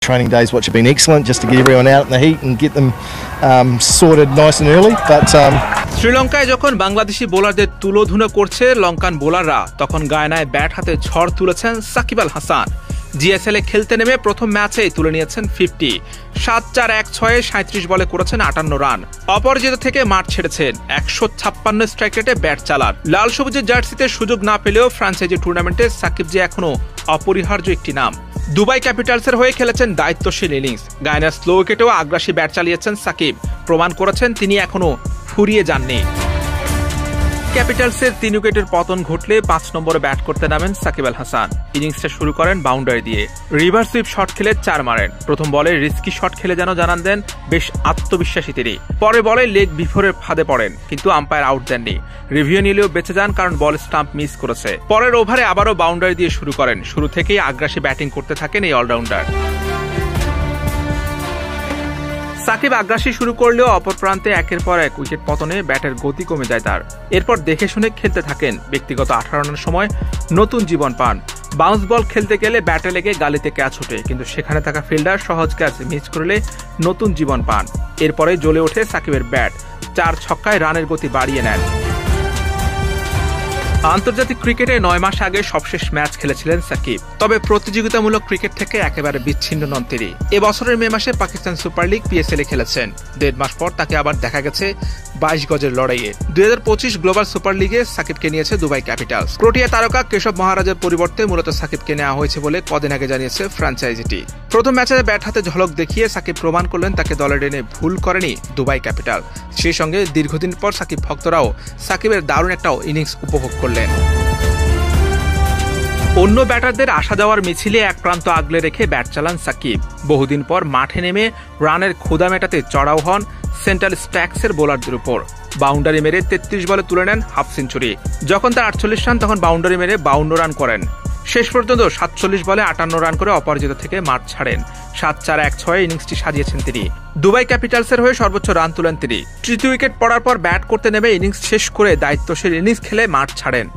Training days which have been excellent just to get everyone out in the heat and get them sorted nice and early. But শ্রীলঙ্কায় যখন বাংলাদেশি বোলারদের তুলোধুনো করছে লঙ্কান বোলাররা, তখন গায়নায় bat হাতে ঝড় তুলেছেন সাকিব আল হাসান। জিএসএল এ খেলতে নেমে প্রথম ম্যাচেই তুলে নিয়েছেন 50, 7-4-1-6 37 বলে করেছেন 58 রান। অপরাজিত থেকে মাঠ ছেড়েছেন 156 স্ট্রাইক রেটে ব্যাট চালান। লাল সবুজের জার্সিতে সুযোগ না পেলেও ফ্র্যাঞ্চাইজি টুর্নামেন্টে সাকিব যে এখনো অপরিহার্য একটি নাম। দুবাই ক্যাপিটালসের হয়ে খেলেছেন দায়িত্বশীল ইনিংস। গায়নার স্লো উইকেটেও আগ্রাসী ব্যাট চালিয়েছেন সাকিব, প্রমাণ করেছেন তিনি এখনো ফুরিয়ে যাননি। ক্যাপিটালসের 3 উইকেটের পতন ঘটলে 5 নম্বরে ব্যাট করতে নামেন সাকিব আল হাসান। ইনিংসটা শুরু করেন বাউন্ডারি দিয়ে, রিভার্স সুইপ শট খেলে 4 মারেন। প্রথম বলে রিস্কি শট খেলে যেন জানান দেন বেশ আত্মবিশ্বাসী তিনি। পরের বলে লেগ বিফোরের ফাঁদে পড়েন, কিন্তু আম্পায়ার আউট দেননি। রিভিউ নিলেও বেঁচে যান কারণ বল স্টাম্প মিস করেছে। পরের ওভারে আবারও বাউন্ডারি দিয়ে শুরু করেন। শুরু থেকেই আগ্রাসী ব্যাটিং করতে থাকেন এই অলরাউন্ডার। সাকিব আগ্রাসী শুরু করলেও অপর প্রান্তে একের পর এক উইকেট পতনে ব্যাটের গতি কমে যায় তার। এরপর দেখে শুনে খেলতে থাকেন। ব্যক্তিগত 18 রানের সময় নতুন জীবন পান। বাউন্স বল খেলতে গেলে ব্যাটে লেগে গালিতে ক্যাচ ওঠে, কিন্তু সেখানে থাকা ফিল্ডার সহজ ক্যাচ মিস করলে নতুন জীবন পান। এরপরে জ্বলে ওঠে সাকিবের ব্যাট, 4 ছক্কায় রানের গতি বাড়িয়ে নেন। আন্তর্জাতিক ক্রিকেটে 9 মাস আগে সবশেষ ম্যাচ খেলেছিলেন সাকিব, তবে প্রতিযোগিতামূলক ক্রিকেট থেকে একেবারে বিচ্ছিন্ন নন তিনি। এবছরের মে মাসে পাকিস্তান সুপার লিগ PSL এ খেলেছেন। 1.5 মাস পর তাকে আবার দেখা গেছে 22 গজের লড়াইয়ে। 2025 গ্লোবাল সুপার লিগে সাকিবকে নিয়েছে দুবাই ক্যাপিটালস। প্রোটিয়া তারকা কেশব মহারাজের পরিবর্তে মূলত সাকিবকে নেওয়া হয়েছে বলে কদিন আগে জানিয়েছে ফ্র্যাঞ্চাইজিটি। প্রথম ম্যাচে ব্যাট হাতে ঝলক দেখিয়ে সাকিব প্রমাণ করলেন তাকে দলে টেনে ভুল করেনি দুবাই ক্যাপিটাল। সেই সঙ্গে দীর্ঘদিন পর সাকিব ভক্তরাও সাকিবের দারুণ একটা ইনিংস উপভোগ করলেন। অন্য ব্যাটারদের আসা যাওয়ার মিছিলে এক প্রান্ত আগলে রেখে ব্যাট চালান সাকিব। বহুদিন পর মাঠে নেমে রানের ক্ষুধা মেটাতে চড়াও হন সেন্ট্রাল স্ট্যাক্সের বোলারদের উপর। বাউন্ডারি মেরে 33 বলে তুলে নেন হাফ সেঞ্চুরি। যখন তার 48 রান, তখন বাউন্ডারি মেরে 52 রান করেন। শেষ পর্যন্ত 47 বলে 58 রান করে অপরাজিত থেকে মাঠ ছাড়েন। 7-4-1-6 ইনিংসটি সাজিয়েছেন তিনি। দুবাই ক্যাপিটালসের হয়ে সর্বোচ্চ রান তুলেন তিনি। তৃতীয় উইকেট পড়ার পর ব্যাট করতে নেমে ইনিংস শেষ করে দায়িত্বশীল ইনিংস খেলে মাঠ ছাড়েন।